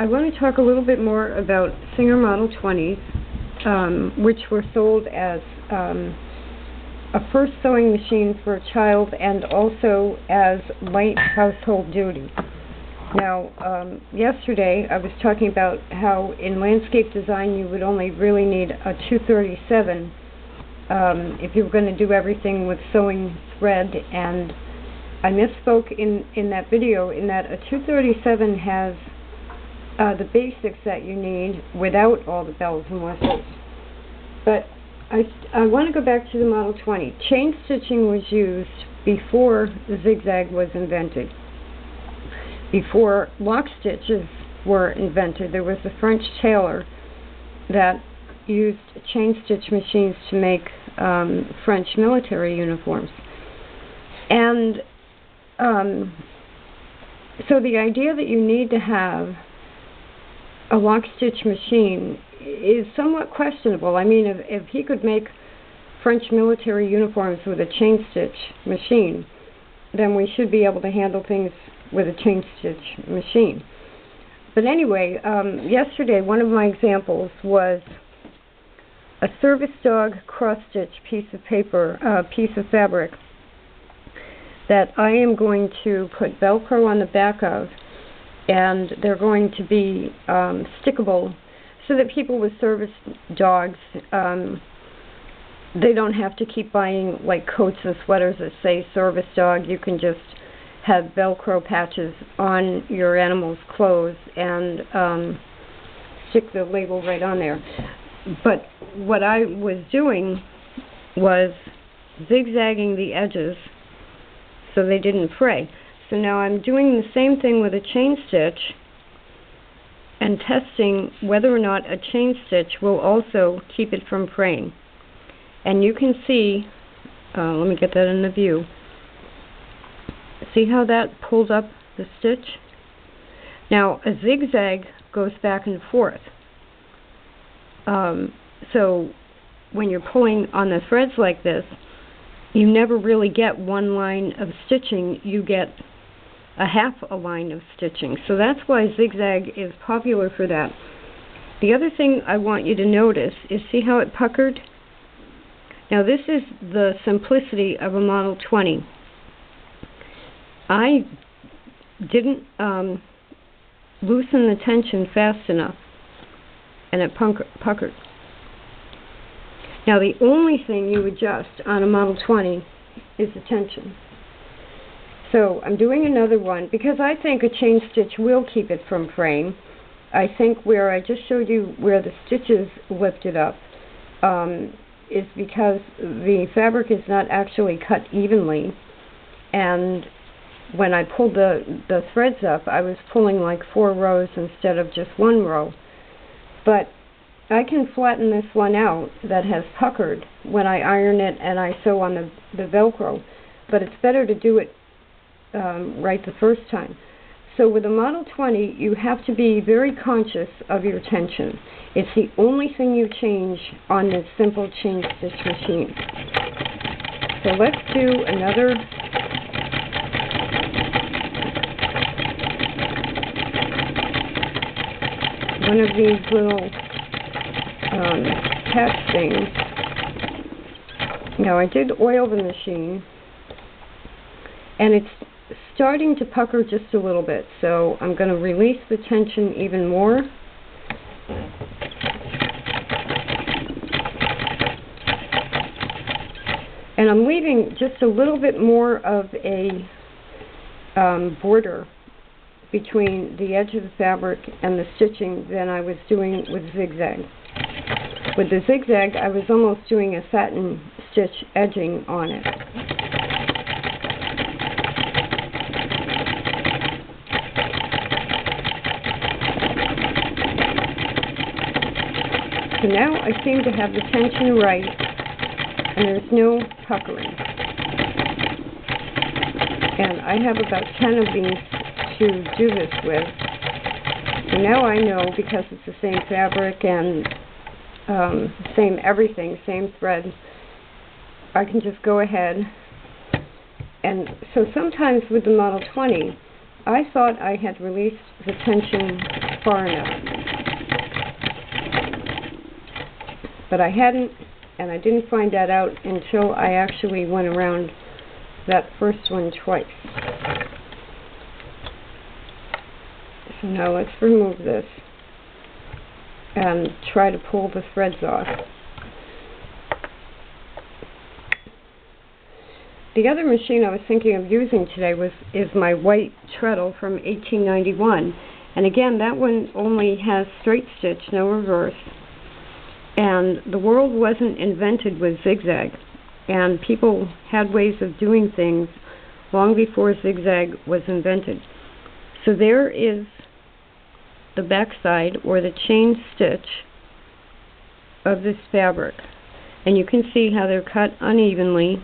I want to talk a little bit more about Singer Model 20s, which were sold as a first sewing machine for a child and also as light household duty. Now, yesterday I was talking about how in landscape design you would only really need a 237 if you were going to do everything with sewing thread, and I misspoke in that video in that a 237 has the basics that you need without all the bells and whistles. But I want to go back to the Model 20. Chain stitching was used before the zigzag was invented. Before lock stitches were invented, there was a French tailor that used chain stitch machines to make French military uniforms. And so the idea that you need to have a lock stitch machine is somewhat questionable. I mean, if he could make French military uniforms with a chain stitch machine, then we should be able to handle things with a chain stitch machine. But anyway, yesterday one of my examples was a service dog cross-stitch piece of fabric that I am going to put Velcro on the back of, and they're going to be stickable so that people with service dogs, they don't have to keep buying like coats and sweaters that say service dog. You can just have Velcro patches on your animal's clothes and stick the label right on there. But what I was doing was zigzagging the edges so they didn't fray. So now I'm doing the same thing with a chain stitch and testing whether or not a chain stitch will also keep it from fraying. And you can see, let me get that in the view. See how that pulled up the stitch? Now a zigzag goes back and forth. So when you're pulling on the threads like this, you never really get one line of stitching, you get a half a line of stitching. So that's why zigzag is popular for that. The other thing I want you to notice is, see how it puckered? Now this is the simplicity of a Model 20. I didn't loosen the tension fast enough, and it puckered. Now the only thing you adjust on a Model 20 is the tension. So I'm doing another one because I think a chain stitch will keep it from fraying. I think where I just showed you where the stitches lifted up is because the fabric is not actually cut evenly, and when I pulled the threads up, I was pulling like 4 rows instead of just 1 row. But I can flatten this one out that has puckered when I iron it and I sew on the Velcro, but it's better to do it right the first time. So with a Model 20, you have to be very conscious of your tension. It's the only thing you change on this simple chain stitch machine. So let's do another one of these little patch things. Now I did oil the machine, and it's starting to pucker just a little bit, so I'm going to release the tension even more. And I'm leaving just a little bit more of a border between the edge of the fabric and the stitching than I was doing with zigzag. With the zigzag, I was almost doing a satin stitch edging on it. So now I seem to have the tension right, and there's no puckering. And I have about 10 of these to do this with. So now I know, because it's the same fabric and same everything, same thread, I can just go ahead. And so sometimes with the Model 20, I thought I had released the tension far enough, but I hadn't, and I didn't find that out until I actually went around that first one twice. So now let's remove this and try to pull the threads off. The other machine I was thinking of using today is my white treadle from 1891. And again, that one only has straight stitch, no reverse. And the world wasn't invented with zigzag. And people had ways of doing things long before zigzag was invented. So there is the backside, or the chain stitch, of this fabric. And you can see how they're cut unevenly.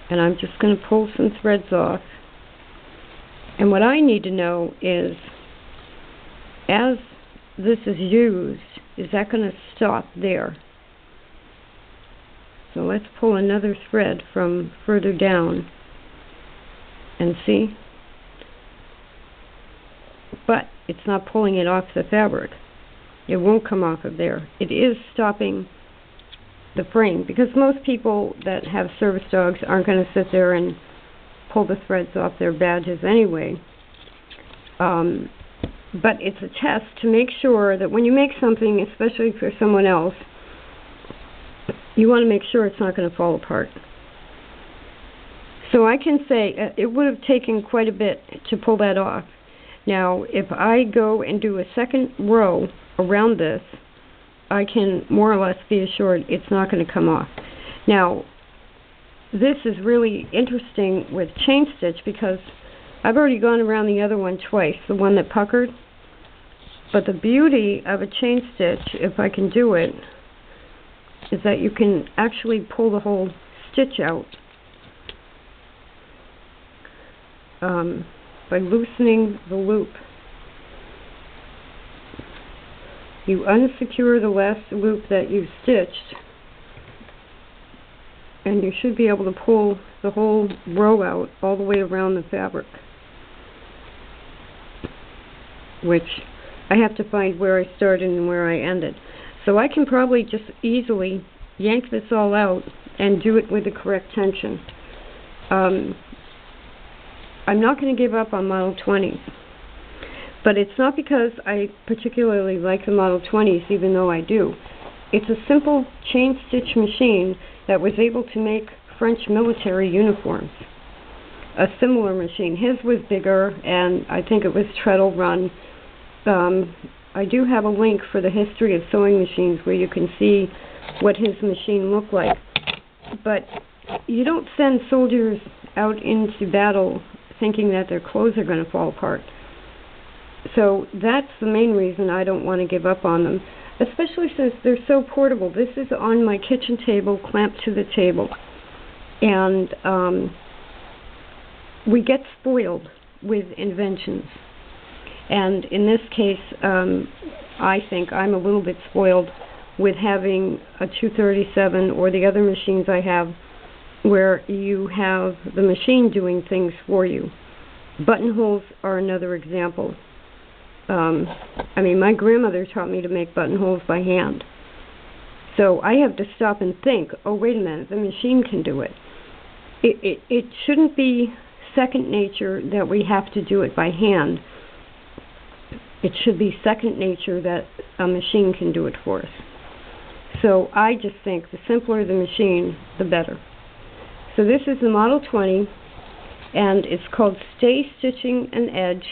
And I'm just going to pull some threads off. And what I need to know is, as this is used, is that going to stop there? So let's pull another thread from further down and see. But it's not pulling it off the fabric. It won't come off of there. It is stopping the frame, because most people that have service dogs aren't going to sit there and pull the threads off their badges anyway. But it's a test to make sure that when you make something, especially for someone else, you want to make sure it's not going to fall apart. So I can say it would have taken quite a bit to pull that off. Now, if I go and do a second row around this, I can more or less be assured it's not going to come off. Now, this is really interesting with chain stitch, because I've already gone around the other one twice, the one that puckered. But the beauty of a chain stitch, if I can do it, is that you can actually pull the whole stitch out by loosening the loop. You unsecure the last loop that you stitched, and you should be able to pull the whole row out all the way around the fabric, which I have to find where I started and where I ended. So I can probably just easily yank this all out and do it with the correct tension. I'm not going to give up on Model 20s. But it's not because I particularly like the Model 20s, even though I do. It's a simple chain stitch machine that was able to make French military uniforms. A similar machine. His was bigger, and I think it was treadle run. I do have a link for the history of sewing machines where you can see what his machine looked like. But you don't send soldiers out into battle thinking that their clothes are going to fall apart. So that's the main reason I don't want to give up on them, especially since they're so portable. This is on my kitchen table, clamped to the table. And we get spoiled with inventions. And in this case, I think I'm a little bit spoiled with having a 237 or the other machines I have, where you have the machine doing things for you. Buttonholes are another example. I mean, my grandmother taught me to make buttonholes by hand. So I have to stop and think, oh, wait a minute, the machine can do it. It shouldn't be second nature that we have to do it by hand. It should be second nature that a machine can do it for us. So I just think the simpler the machine, the better. So this is the Model 20, and it's called Stay Stitching an Edge.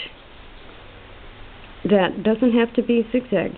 That doesn't have to be zigzag.